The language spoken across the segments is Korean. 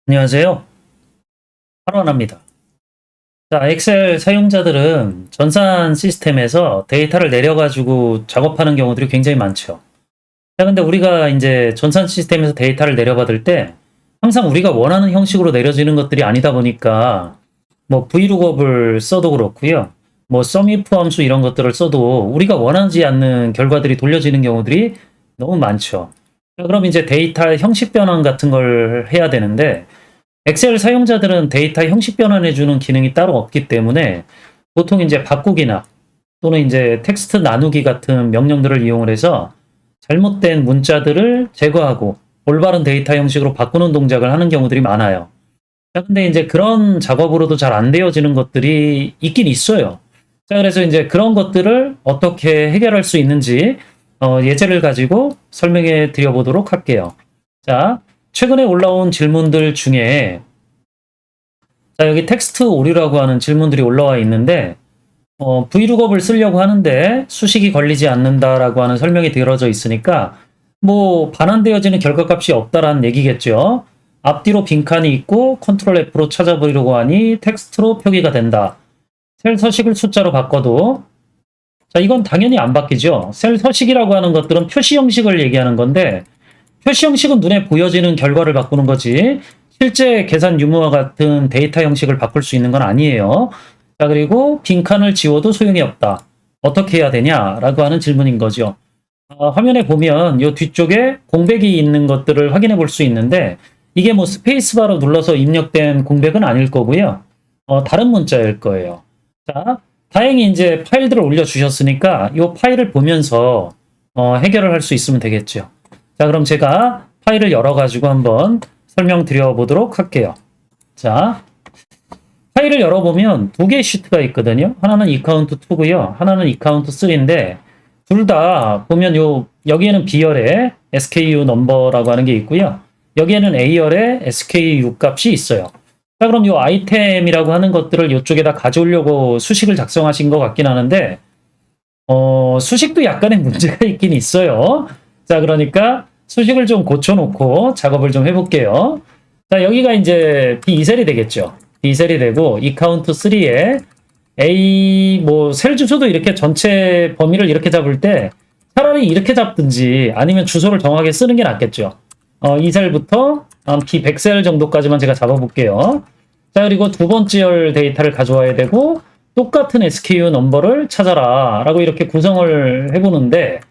안녕하세요. 한원합니다. 자, 엑셀 사용자들은 전산 시스템에서 데이터를 내려가지고 작업하는 경우들이 굉장히 많죠. 자, 근데 우리가 이제 전산 시스템에서 데이터를 내려받을 때 항상 우리가 원하는 형식으로 내려지는 것들이 아니다 보니까 뭐 VLOOKUP을 써도 그렇고요. 뭐 SUMIF 함수 이런 것들을 써도 우리가 원하지 않는 결과들이 돌려지는 경우들이 너무 많죠. 자, 그럼 이제 데이터 형식 변환 같은 걸 해야 되는데 엑셀 사용자들은 데이터 형식 변환해주는 기능이 따로 없기 때문에 보통 이제 바꾸기나 또는 이제 텍스트 나누기 같은 명령들을 이용을 해서 잘못된 문자들을 제거하고 올바른 데이터 형식으로 바꾸는 동작을 하는 경우들이 많아요. 자, 근데 이제 그런 작업으로도 잘 안 되어지는 것들이 있긴 있어요. 자, 그래서 이제 그런 것들을 어떻게 해결할 수 있는지 예제를 가지고 설명해 드려보도록 할게요. 자, 최근에 올라온 질문들 중에 자, 여기 텍스트 오류라고 하는 질문들이 올라와 있는데 VLOOKUP을 쓰려고 하는데 수식이 걸리지 않는다라고 하는 설명이 들어져 있으니까 뭐 반환되어지는 결과값이 없다라는 얘기겠죠. 앞뒤로 빈칸이 있고 컨트롤 F로 찾아보려고 하니 텍스트로 표기가 된다. 셀 서식을 숫자로 바꿔도 자, 이건 당연히 안 바뀌죠. 셀 서식이라고 하는 것들은 표시 형식을 얘기하는 건데 표시 형식은 눈에 보여지는 결과를 바꾸는 거지 실제 계산 유무와 같은 데이터 형식을 바꿀 수 있는 건 아니에요. 자, 그리고 빈칸을 지워도 소용이 없다. 어떻게 해야 되냐라고 하는 질문인 거죠. 화면에 보면 이 뒤쪽에 공백이 있는 것들을 확인해 볼 수 있는데 이게 뭐 스페이스바로 눌러서 입력된 공백은 아닐 거고요. 다른 문자일 거예요. 자, 다행히 이제 파일들을 올려주셨으니까 이 파일을 보면서 해결을 할 수 있으면 되겠죠. 자, 그럼 제가 파일을 열어가지고 한번 설명드려 보도록 할게요. 자, 파일을 열어보면 두 개의 시트가 있거든요. 하나는 eCount2고요. 하나는 eCount3인데 둘 다 보면 여기에는 B열에 SKU 넘버라고 하는 게 있고요. 여기에는 A열에 SKU 값이 있어요. 자, 그럼 이 아이템이라고 하는 것들을 이쪽에다 가져오려고 수식을 작성하신 것 같긴 하는데 수식도 약간의 문제가 있긴 있어요. 자, 그러니까 수식을 좀 고쳐놓고 작업을 좀 해볼게요. 자, 여기가 이제 B2셀이 되겠죠. B2셀이 되고 eCount3에 A 뭐 셀 주소도 이렇게 전체 범위를 이렇게 잡을 때 차라리 이렇게 잡든지 아니면 주소를 정확하게 쓰는 게 낫겠죠. 이 셀부터 B100셀 정도까지만 제가 잡아볼게요. 자, 그리고 두 번째 열 데이터를 가져와야 되고 똑같은 SKU 넘버를 찾아라 라고 이렇게 구성을 해보는데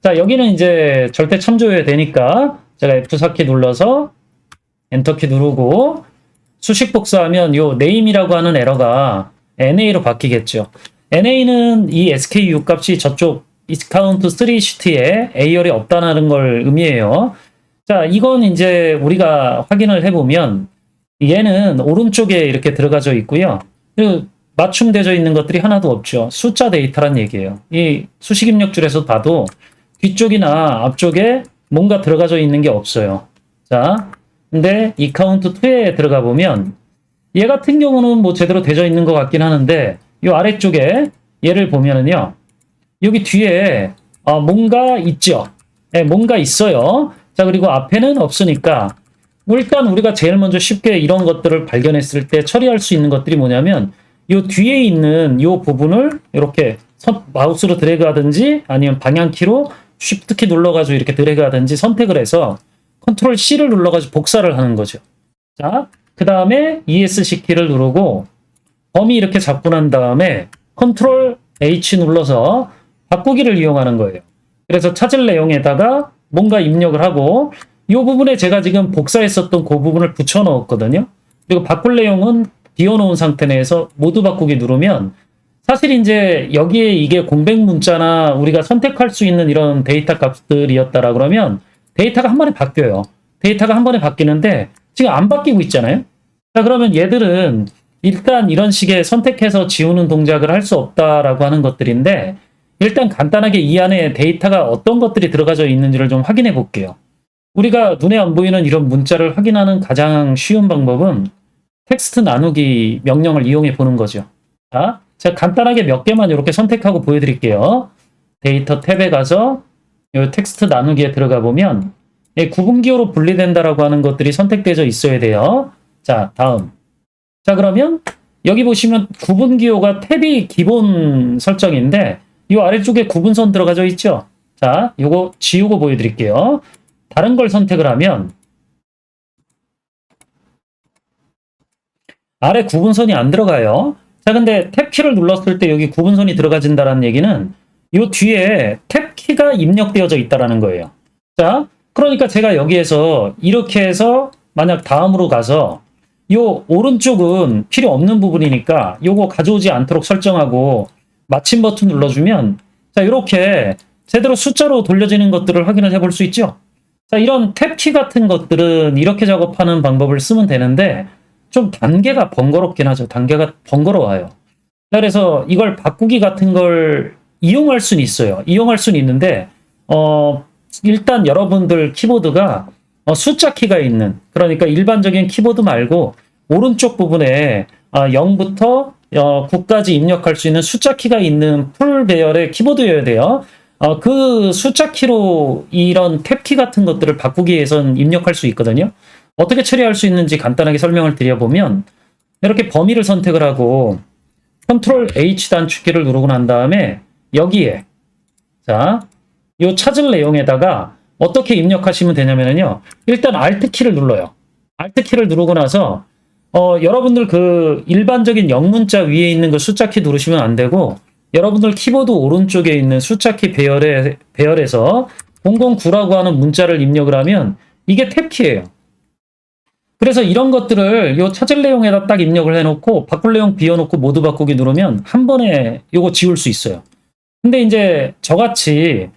자, 여기는 이제 절대 참조해야 되니까 제가 F4키 눌러서 엔터키 누르고 수식 복사하면 요 name이라고 하는 에러가 na로 바뀌겠죠. na는 이 SKU 값이 저쪽 eCount3 시트에 A열이 없다는 걸 의미해요. 자, 이건 이제 우리가 확인을 해보면 얘는 오른쪽에 이렇게 들어가져 있고요. 그리고 맞춤되어 있는 것들이 하나도 없죠. 숫자 데이터란 얘기예요. 이 수식 입력줄에서 봐도 뒤쪽이나 앞쪽에 뭔가 들어가져 있는 게 없어요. 자, 근데 eCount2에 들어가 보면 얘 같은 경우는 뭐 제대로 되어 있는 것 같긴 하는데 이 아래쪽에 얘를 보면은요. 여기 뒤에 뭔가 있죠. 네, 뭔가 있어요. 자, 그리고 앞에는 없으니까 일단 우리가 제일 먼저 쉽게 이런 것들을 발견했을 때 처리할 수 있는 것들이 뭐냐면 이 뒤에 있는 이 부분을 이렇게 마우스로 드래그 하든지 아니면 방향키로 쉬프트키 눌러가지고 이렇게 드래그 하든지 선택을 해서 컨트롤 C를 눌러가지고 복사를 하는 거죠. 자, 그 다음에 ESC 키를 누르고 범위 이렇게 잡고 난 다음에 컨트롤 H 눌러서 바꾸기를 이용하는 거예요. 그래서 찾을 내용에다가 뭔가 입력을 하고 이 부분에 제가 지금 복사했었던 그 부분을 붙여 넣었거든요. 그리고 바꿀 내용은 비워놓은 상태 내에서 모두 바꾸기 누르면 사실 이제 여기에 이게 공백 문자나 우리가 선택할 수 있는 이런 데이터 값들이었다라 그러면 데이터가 한 번에 바뀌어요. 데이터가 한 번에 바뀌는데 지금 안 바뀌고 있잖아요. 자, 그러면 얘들은 일단 이런 식의 선택해서 지우는 동작을 할 수 없다라고 하는 것들인데 일단 간단하게 이 안에 데이터가 어떤 것들이 들어가져 있는지를 좀 확인해 볼게요. 우리가 눈에 안 보이는 이런 문자를 확인하는 가장 쉬운 방법은 텍스트 나누기 명령을 이용해 보는 거죠. 자, 제가 간단하게 몇 개만 이렇게 선택하고 보여드릴게요. 데이터 탭에 가서 이 텍스트 나누기에 들어가 보면 구분기호로 분리된다라고 하는 것들이 선택되어 있어야 돼요. 자, 다음. 자, 그러면 여기 보시면 구분 기호가 탭이 기본 설정인데 이 아래쪽에 구분선 들어가져 있죠? 자, 요거 지우고 보여드릴게요. 다른 걸 선택을 하면 아래 구분선이 안 들어가요. 자, 근데 탭키를 눌렀을 때 여기 구분선이 들어가진다는 얘기는 요 뒤에 탭키가 입력되어져 있다는 거예요. 자, 그러니까 제가 여기에서 이렇게 해서 만약 다음으로 가서 요 오른쪽은 필요 없는 부분이니까 요거 가져오지 않도록 설정하고 마침 버튼 눌러주면 자, 이렇게 제대로 숫자로 돌려지는 것들을 확인을 해볼 수 있죠. 자, 이런 탭키 같은 것들은 이렇게 작업하는 방법을 쓰면 되는데 좀 단계가 번거롭긴 하죠. 단계가 번거로워요. 그래서 이걸 바꾸기 같은 걸 이용할 수는 있어요. 이용할 수는 있는데 일단 여러분들 키보드가 숫자 키가 있는, 그러니까 일반적인 키보드 말고 오른쪽 부분에 0부터 9까지 입력할 수 있는 숫자 키가 있는 풀 배열의 키보드여야 돼요. 그 숫자 키로 이런 탭키 같은 것들을 바꾸기 위해선 입력할 수 있거든요. 어떻게 처리할 수 있는지 간단하게 설명을 드려보면 이렇게 범위를 선택을 하고 컨트롤 H 단축키를 누르고 난 다음에 여기에 자, 요 찾을 내용에다가 어떻게 입력하시면 되냐면요. 일단 Alt 키를 눌러요. Alt 키를 누르고 나서 여러분들 그 일반적인 영문자 위에 있는 그 숫자 키 누르시면 안 되고 여러분들 키보드 오른쪽에 있는 숫자 키 배열에서 009라고 하는 문자를 입력을 하면 이게 탭키예요. 그래서 이런 것들을 요 찾을 내용에다 딱 입력을 해놓고 바꿀 내용 비워놓고 모두 바꾸기 누르면 한 번에 요거 지울 수 있어요. 근데 이제 저같이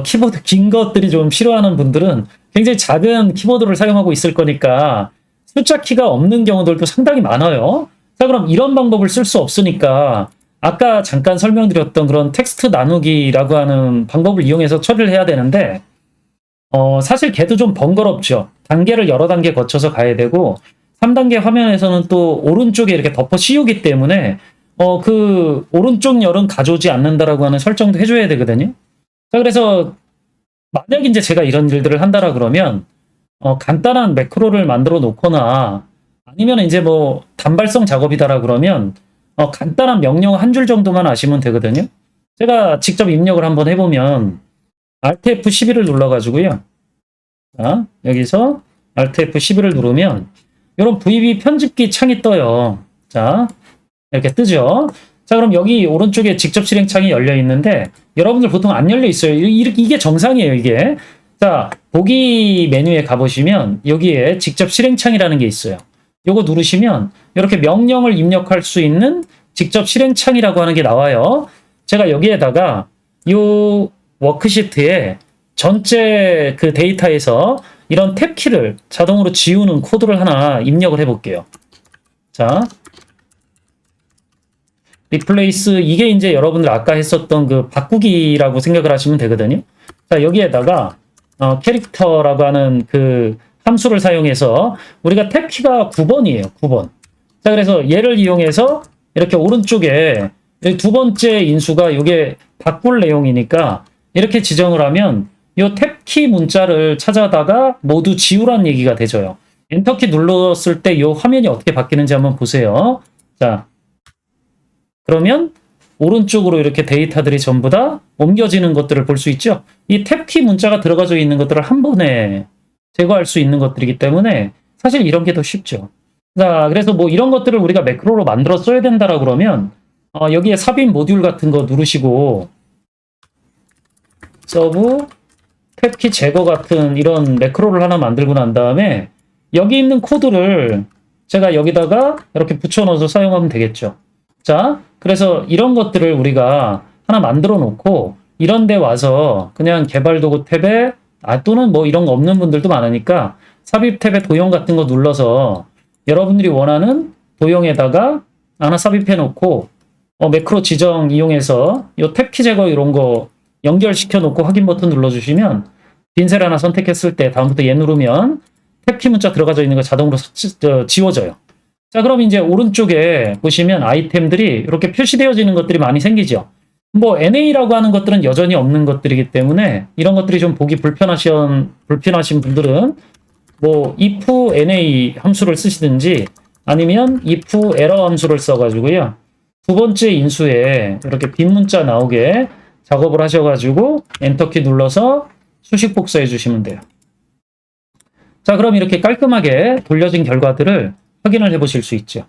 키보드 긴 것들이 좀 싫어하는 분들은 굉장히 작은 키보드를 사용하고 있을 거니까 숫자 키가 없는 경우들도 상당히 많아요. 자, 그럼 이런 방법을 쓸 수 없으니까 아까 잠깐 설명드렸던 그런 텍스트 나누기라고 하는 방법을 이용해서 처리를 해야 되는데 사실 걔도 좀 번거롭죠. 단계를 여러 단계 거쳐서 가야 되고 3단계 화면에서는 또 오른쪽에 이렇게 덮어 씌우기 때문에 그 오른쪽 열은 가져오지 않는다라고 하는 설정도 해줘야 되거든요. 자, 그래서 만약 이제 제가 이런 일들을 한다라 그러면 간단한 매크로를 만들어 놓거나 아니면 이제 뭐 단발성 작업이다라 그러면 간단한 명령 한 줄 정도만 아시면 되거든요. 제가 직접 입력을 한번 해보면 Alt F11을 눌러가지고요. 자, 여기서 Alt F11을 누르면 이런 VB 편집기 창이 떠요. 자, 이렇게 뜨죠. 자, 그럼 여기 오른쪽에 직접 실행 창이 열려 있는데 여러분들 보통 안 열려 있어요. 이게 정상이에요, 이게. 자, 보기 메뉴에 가보시면 여기에 직접 실행 창이라는 게 있어요. 요거 누르시면 이렇게 명령을 입력할 수 있는 직접 실행 창이라고 하는 게 나와요. 제가 여기에다가 요 워크시트에 전체 그 데이터에서 이런 탭키를 자동으로 지우는 코드를 하나 입력을 해볼게요. 자, 리플레이스, 이게 이제 여러분들 아까 했었던 그 바꾸기라고 생각을 하시면 되거든요. 자, 여기에다가 캐릭터라고 하는 그 함수를 사용해서 우리가 탭키가 9번이에요. 9번. 자, 그래서 얘를 이용해서 이렇게 오른쪽에 두 번째 인수가 이게 바꿀 내용이니까 이렇게 지정을 하면 이 탭키 문자를 찾아다가 모두 지우라는 얘기가 되져요. 엔터키 눌렀을 때 이 화면이 어떻게 바뀌는지 한번 보세요. 자, 그러면 오른쪽으로 이렇게 데이터들이 전부 다 옮겨지는 것들을 볼 수 있죠. 이 탭키 문자가 들어가져 있는 것들을 한 번에 제거할 수 있는 것들이기 때문에 사실 이런 게 더 쉽죠. 자, 그래서 뭐 이런 것들을 우리가 매크로로 만들어 써야 된다라고 그러면 여기에 삽입 모듈 같은 거 누르시고 서브 탭키 제거 같은 이런 매크로를 하나 만들고 난 다음에 여기 있는 코드를 제가 여기다가 이렇게 붙여 넣어서 사용하면 되겠죠. 자, 그래서 이런 것들을 우리가 하나 만들어 놓고 이런 데 와서 그냥 개발 도구 탭에 또는 뭐 이런 거 없는 분들도 많으니까 삽입 탭에 도형 같은 거 눌러서 여러분들이 원하는 도형에다가 하나 삽입해 놓고 매크로 지정 이용해서 이 탭키 제거 이런 거 연결시켜 놓고 확인 버튼 눌러주시면 빈셀 하나 선택했을 때 다음부터 얘 누르면 탭키 문자 들어가져 있는 거 자동으로 지워져요. 자, 그럼 이제 오른쪽에 보시면 아이템들이 이렇게 표시되어지는 것들이 많이 생기죠. 뭐 NA라고 하는 것들은 여전히 없는 것들이기 때문에 이런 것들이 좀 보기 불편하신 분들은 뭐 if NA 함수를 쓰시든지 아니면 if 에러 함수를 써가지고요. 두 번째 인수에 이렇게 빈 문자 나오게 작업을 하셔가지고 엔터키 눌러서 수식 복사해 주시면 돼요. 자, 그럼 이렇게 깔끔하게 돌려진 결과들을 확인을 해 보실 수 있죠.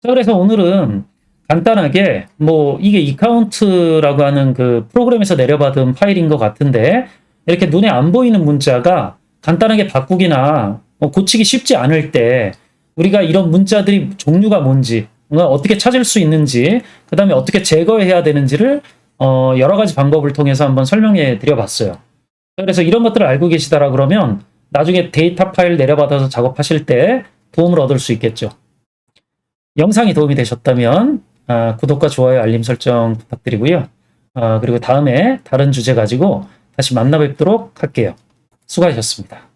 자, 그래서 오늘은 간단하게 뭐 이게 이카운트라고 하는 그 프로그램에서 내려받은 파일인 것 같은데 이렇게 눈에 안 보이는 문자가 간단하게 바꾸기나 고치기 쉽지 않을 때 우리가 이런 문자들이 종류가 뭔지 어떻게 찾을 수 있는지 그 다음에 어떻게 제거해야 되는지를 여러 가지 방법을 통해서 한번 설명해 드려봤어요. 그래서 이런 것들을 알고 계시다라 그러면 나중에 데이터 파일 내려받아서 작업하실 때 도움을 얻을 수 있겠죠. 영상이 도움이 되셨다면 구독과 좋아요, 알림 설정 부탁드리고요. 그리고 다음에 다른 주제 가지고 다시 만나 뵙도록 할게요. 수고하셨습니다.